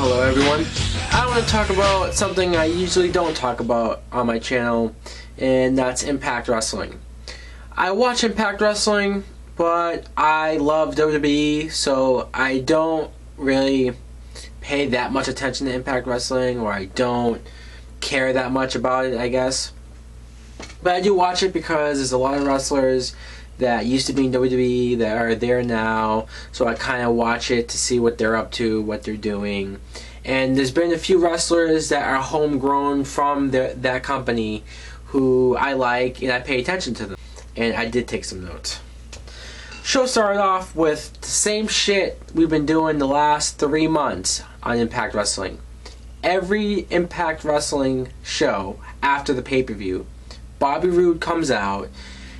Hello everyone. I want to talk about something I usually don't talk about on my channel, and that's Impact Wrestling. I watch Impact Wrestling, but I love WWE, so I don't really pay that much attention to Impact Wrestling, or I don't care that much about it, I guess. But I do watch it because there's a lot of wrestlers that used to be in WWE that are there now, so I kind of watch it to see what they're up to, what they're doing. And there's been a few wrestlers that are homegrown from that company who I like, and I pay attention to them. And I did take some notes. Show started off with the same shit we've been doing the last 3 months on Impact Wrestling. Every Impact Wrestling show after the pay-per-view, Bobby Roode comes out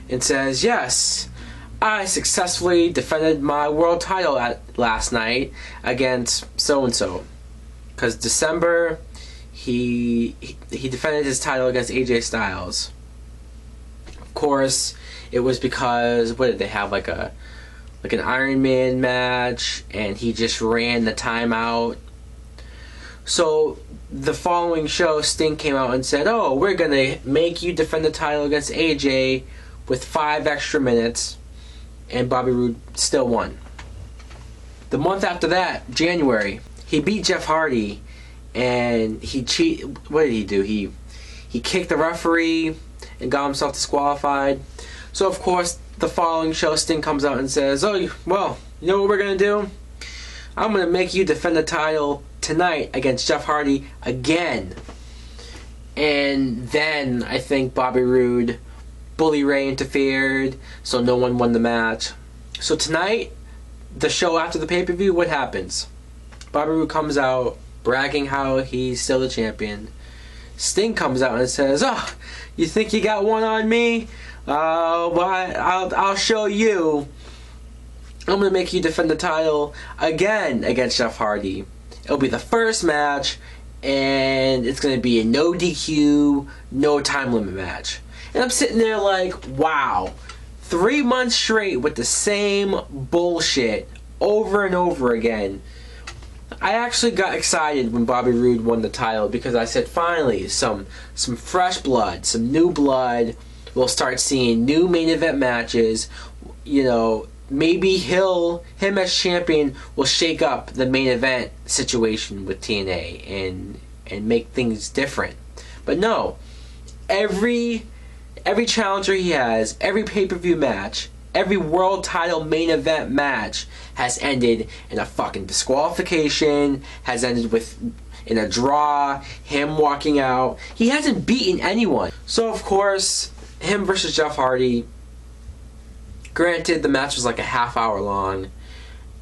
and says, yes, I successfully defended my world title last night against so-and-so. Because December, he defended his title against AJ Styles. Of course, it was because, what did they have, like an Iron Man match, and he just ran the timeout. So the following show, Sting came out and said, oh, we're going to make you defend the title against AJ with 5 extra minutes, and Bobby Roode still won. The month after that, January, he beat Jeff Hardy, and what did he do? He kicked the referee and got himself disqualified. So of course, the following show, Sting comes out and says, oh, well, you know what we're going to do? I'm going to make you defend the title tonight against Jeff Hardy again. And then I think Bobby Roode, Bully Ray interfered, so no one won the match. So tonight, the show after the pay-per-view, what happens? Bobby Roode comes out bragging how he's still the champion. Sting comes out and says, oh, you think you got one on me? Well, I'll show you. I'm going to make you defend the title again against Jeff Hardy. It'll be the first match, and it's going to be a no DQ, no time limit match. And I'm sitting there like, wow, 3 months straight with the same bullshit over and over again. I actually got excited when Bobby Roode won the title because I said, finally, some fresh blood, some new blood. We'll start seeing new main event matches. You know, maybe him as champion will shake up the main event situation with TNA and make things different. But no, every challenger he has, every pay-per-view match, every world title main event match has ended in a fucking disqualification, has ended in a draw, him walking out. He hasn't beaten anyone. So of course, him versus Jeff Hardy, granted the match was like a half hour long,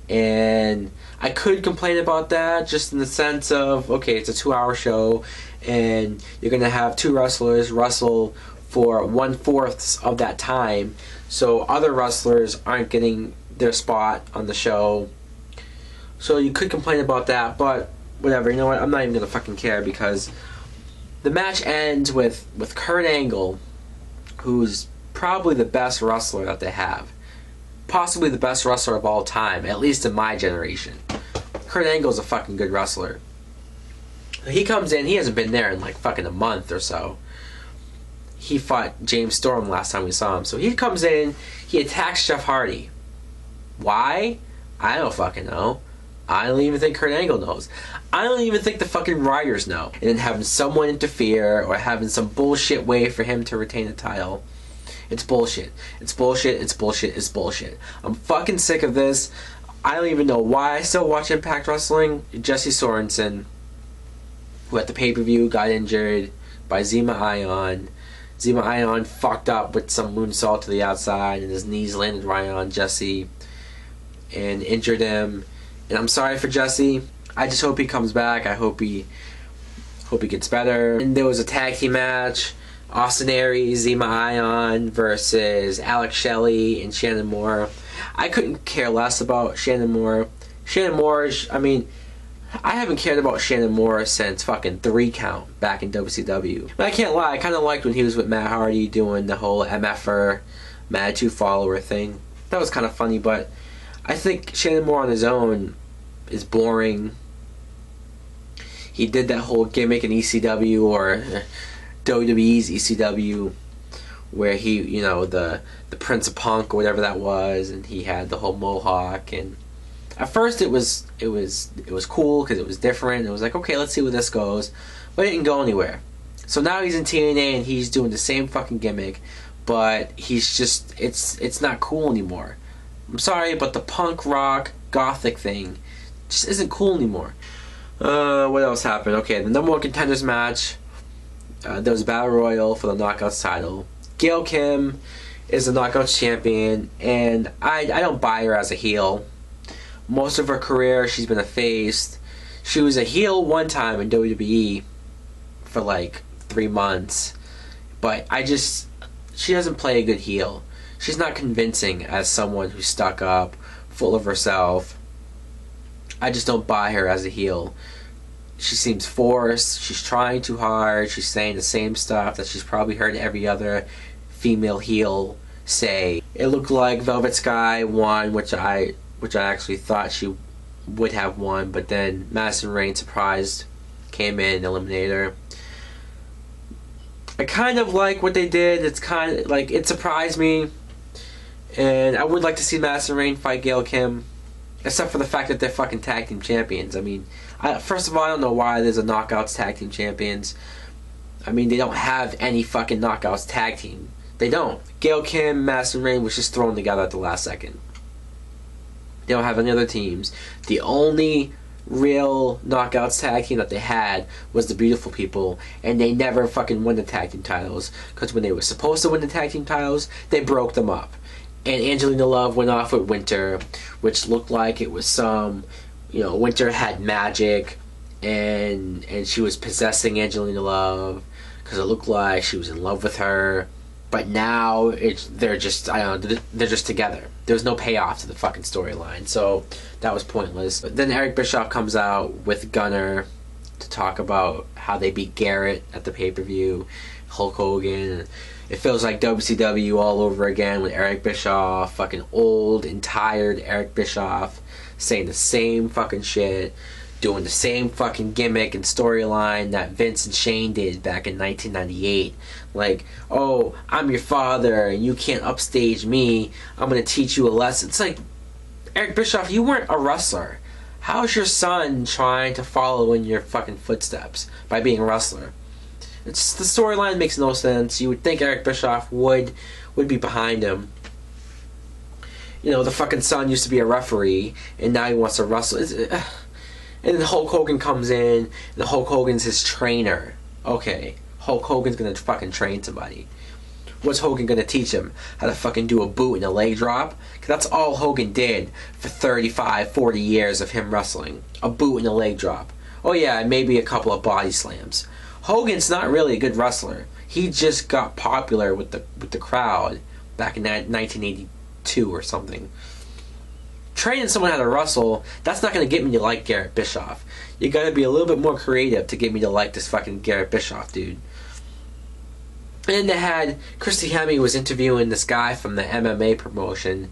and I could complain about that just in the sense of, okay, it's a 2-hour show and you're gonna have 2 wrestlers wrestle for 1/4 of that time, so other wrestlers aren't getting their spot on the show. So you could complain about that, but whatever, you know what, I'm not even gonna fucking care, because the match ends with Kurt Angle, who's probably the best wrestler that they have. Possibly the best wrestler of all time, at least in my generation. Kurt Angle's a fucking good wrestler. He comes in, he hasn't been there in like fucking a month or so. He fought James Storm last time we saw him. So he comes in, he attacks Jeff Hardy. Why? I don't fucking know. I don't even think Kurt Angle knows. I don't even think the fucking writers know. And then having someone interfere or having some bullshit way for him to retain the title. It's bullshit. It's bullshit. It's bullshit. It's bullshit. I'm fucking sick of this. I don't even know why I still watch Impact Wrestling. Jesse Sorensen, who at the pay-per-view got injured by Zema Ion. Zema Ion fucked up with some moonsault to the outside, and his knees landed right on Jesse and injured him. And I'm sorry for Jesse. I just hope he comes back. I hope he gets better. And there was a tag team match. Austin Aries, Zema Ion versus Alex Shelley and Shannon Moore. I couldn't care less about Shannon Moore. Shannon Moore, I mean, I haven't cared about Shannon Moore since fucking 3 Count back in WCW. But I can't lie, I kind of liked when he was with Matt Hardy doing the whole MFer, Mad 2 follower thing. That was kind of funny, but I think Shannon Moore on his own is boring. he did that whole gimmick in ECW, or WWE's ECW, where he, you know, the Prince of Punk or whatever that was, and he had the whole mohawk. And at first it was cool because it was different. It was like, okay, let's see where this goes, but it didn't go anywhere. So now he's in TNA and he's doing the same fucking gimmick, but he's just, it's not cool anymore. I'm sorry, but the punk rock gothic thing just isn't cool anymore. What else happened? Okay, the number one contenders match. There was a battle royal for the Knockouts title. Gail Kim is the Knockouts champion, and I don't buy her as a heel. Most of her career, she's been a face. She was a heel one time in WWE for like 3 months, but she doesn't play a good heel. She's not convincing as someone who's stuck up, full of herself. I just don't buy her as a heel. She seems forced. She's trying too hard. She's saying the same stuff that she's probably heard every other female heel say. It looked like Velvet Sky won, which I actually thought she would have won, but then Madison Rayne surprised, came in and eliminated her. I kind of like what they did. It's kind of like, it surprised me, and I would like to see Madison Rayne fight Gail Kim, except for the fact that they're fucking tag team champions. I mean, first of all, I don't know why there's a Knockouts tag team champions. I mean, they don't have any fucking Knockouts tag team. They don't. Gail Kim, Madison Rayne was just thrown together at the last second. They don't have any other teams. The only real Knockouts tag team that they had was the Beautiful People, and they never fucking won the tag team titles, because when they were supposed to win the tag team titles, they broke them up. And Angelina Love went off with Winter, which looked like it was some, you know, Winter had magic, and she was possessing Angelina Love, because it looked like she was in love with her. But now they're just, I don't know, they're just together. There was no payoff to the fucking storyline, so that was pointless. But then Eric Bischoff comes out with Gunner to talk about how they beat Garrett at the pay-per-view, Hulk Hogan. It feels like WCW all over again with Eric Bischoff, fucking old and tired Eric Bischoff, saying the same fucking shit, doing the same fucking gimmick and storyline that Vince and Shane did back in 1998. Like, oh, I'm your father and you can't upstage me. I'm going to teach you a lesson. It's like, Eric Bischoff, you weren't a wrestler. How's your son trying to follow in your fucking footsteps by being a wrestler? It's, the storyline makes no sense. You would think Eric Bischoff would be behind him. You know, the fucking son used to be a referee and now he wants to wrestle. And then Hulk Hogan comes in, and Hulk Hogan's his trainer. Okay, Hulk Hogan's gonna fucking train somebody. What's Hogan gonna teach him? How to fucking do a boot and a leg drop? Because that's all Hogan did for 35, 40 years of him wrestling. A boot and a leg drop. Oh yeah, and maybe a couple of body slams. Hogan's not really a good wrestler. He just got popular with the crowd back in 1982 or something. Training someone how to wrestle, that's not going to get me to like Garrett Bischoff. You got to be a little bit more creative to get me to like this fucking Garrett Bischoff dude. And then they had, Christy Hemme was interviewing this guy from the MMA promotion,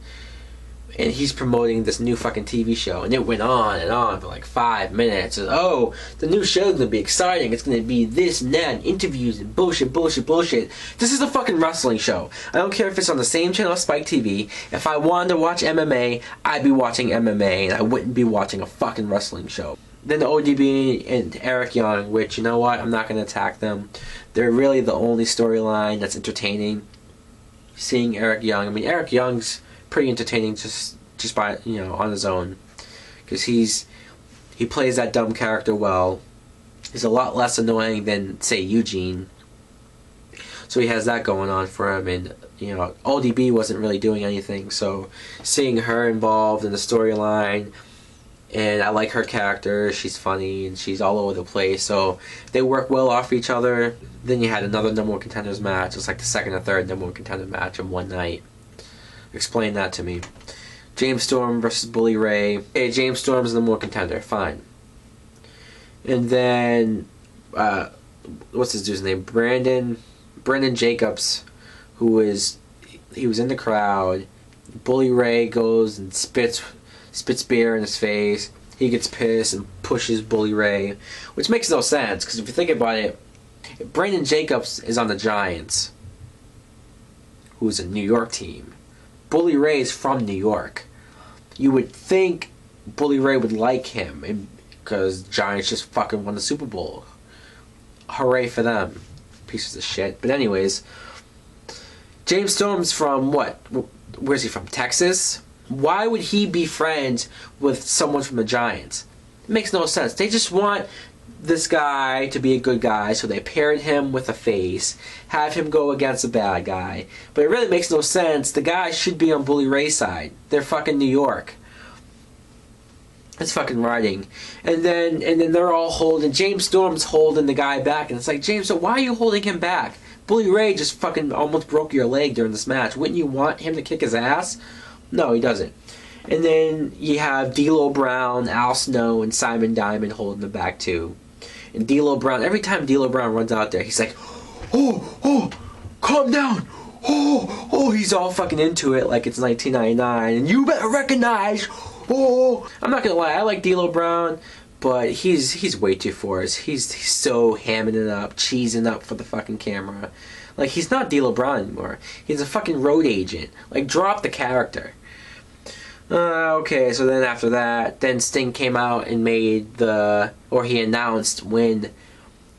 and he's promoting this new fucking TV show, and it went on and on for like 5 minutes. And, oh, the new show's gonna be exciting. It's gonna be this and that, and interviews and bullshit. This is a fucking wrestling show. I don't care if it's on the same channel as Spike TV. If I wanted to watch MMA, I'd be watching MMA, and I wouldn't be watching a fucking wrestling show. Then the ODB and Eric Young, which, you know what, I'm not gonna attack them. They're really the only storyline that's entertaining. Seeing Eric Young, I mean, Eric Young's pretty entertaining just by, you know, on his own, because he plays that dumb character well. He's a lot less annoying than, say, Eugene, so he has that going on for him. And, you know, ODB wasn't really doing anything, so seeing her involved in the storyline, and I like her character. She's funny and she's all over the place, so they work well off each other. Then you had another number one contenders match. It's like the second or third number one contender match in one night. Explain that to me. James Storm versus Bully Ray. Hey, James Storm's the more contender. Fine. And then, what's his dude's name? Brandon Jacobs, he was in the crowd. Bully Ray goes and spits beer in his face. he gets pissed and pushes Bully Ray, which makes no sense because if you think about it, Brandon Jacobs is on the Giants, who's a New York team. Bully Ray is from New York. You would think Bully Ray would like him because Giants just fucking won the Super Bowl. Hooray for them. Pieces of shit. But anyways, James Storm's from what? Where's he from? Texas? Why would he be friends with someone from the Giants? It makes no sense. They just want this guy to be a good guy, so they paired him with a face, have him go against a bad guy. But it really makes no sense. The guy should be on Bully Ray's side. They're fucking New York. It's fucking writing. And then they're all holding, James Storm's holding the guy back, and it's like, James, so why are you holding him back? Bully Ray just fucking almost broke your leg during this match. Wouldn't you want him to kick his ass? No, he doesn't. And then you have D'Lo Brown, Al Snow, and Simon Diamond holding the back too. And D'Lo Brown, every time D'Lo Brown runs out there, he's like, oh, calm down. Oh, he's all fucking into it like it's 1999. And you better recognize, I'm not gonna lie, I like D'Lo Brown, but he's way too forced. He's so hamming it up, cheesing up for the fucking camera. Like, he's not D'Lo Brown anymore. He's a fucking road agent. Like, drop the character. Okay, so then after that, then Sting came out and he announced when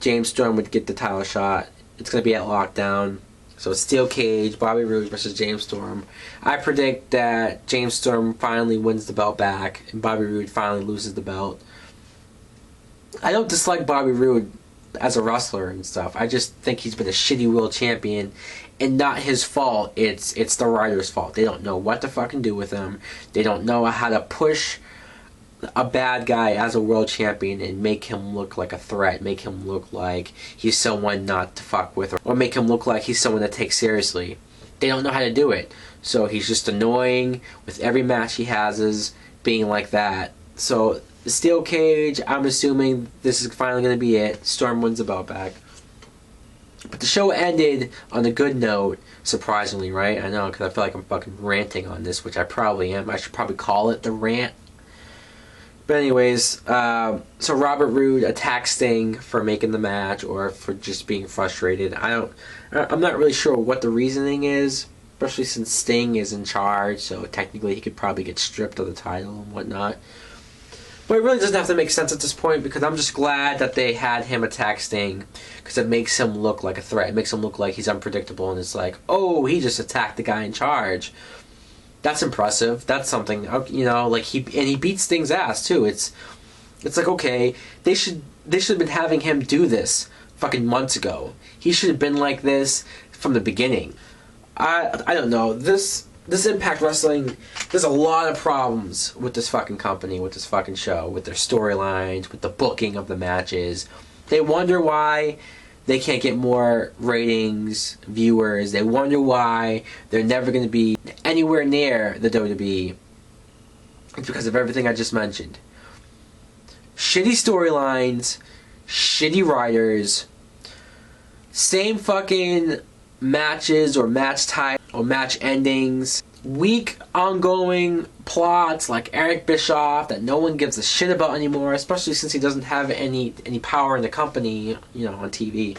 James Storm would get the title shot. It's going to be at Lockdown. So it's Steel Cage, Bobby Roode versus James Storm. I predict that James Storm finally wins the belt back and Bobby Roode finally loses the belt. I don't dislike Bobby Roode as a wrestler and stuff. I just think he's been a shitty world champion, and not his fault. It's the writer's fault. They don't know what to fucking do with him. They don't know how to push a bad guy as a world champion and make him look like a threat, make him look like he's someone not to fuck with, or make him look like he's someone to take seriously. They don't know how to do it. So he's just annoying with every match he has is being like that. So the Steel Cage, I'm assuming this is finally going to be it. Storm wins the belt back. But the show ended on a good note, surprisingly, right? I know, because I feel like I'm fucking ranting on this, which I probably am. I should probably call it the rant. But anyways, so Robert Roode attacks Sting for making the match or for just being frustrated. I'm not really sure what the reasoning is, especially since Sting is in charge, so technically he could probably get stripped of the title and whatnot. But it really doesn't have to make sense at this point, because I'm just glad that they had him attack Sting, because it makes him look like a threat. It makes him look like he's unpredictable, and it's like, oh, he just attacked the guy in charge. That's impressive. That's something, you know, like he beats Sting's ass too. It's like, okay, they should have been having him do this fucking months ago. He should have been like this from the beginning. I don't know. This Impact Wrestling, there's a lot of problems with this fucking company, with this fucking show, with their storylines, with the booking of the matches. They wonder why they can't get more ratings, viewers. They wonder why they're never going to be anywhere near the WWE. It's because of everything I just mentioned. Shitty storylines, shitty writers, same fucking matches or match type or match endings, weak ongoing plots like Eric Bischoff that no one gives a shit about anymore, especially since he doesn't have any power in the company, you know, on TV.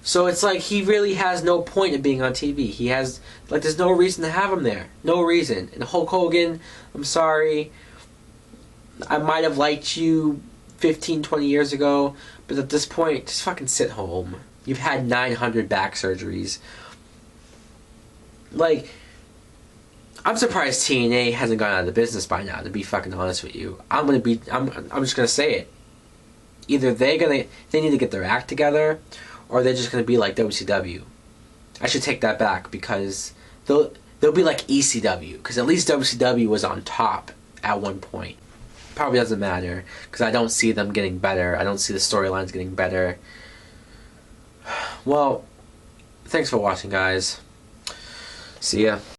So it's like he really has no point in being on TV. He has, like, there's no reason to have him there. No reason. And Hulk Hogan, I'm sorry, I might have liked you 15, 20 years ago, but at this point, just fucking sit home. You've had 900 back surgeries. Like, I'm surprised TNA hasn't gone out of the business by now, to be fucking honest with you. I'm just gonna say it. Either they need to get their act together, or they're just gonna be like WCW. I should take that back, because they'll be like ECW, because at least WCW was on top at one point. Probably doesn't matter, because I don't see them getting better. I don't see the storylines getting better. Well, thanks for watching, guys. See ya.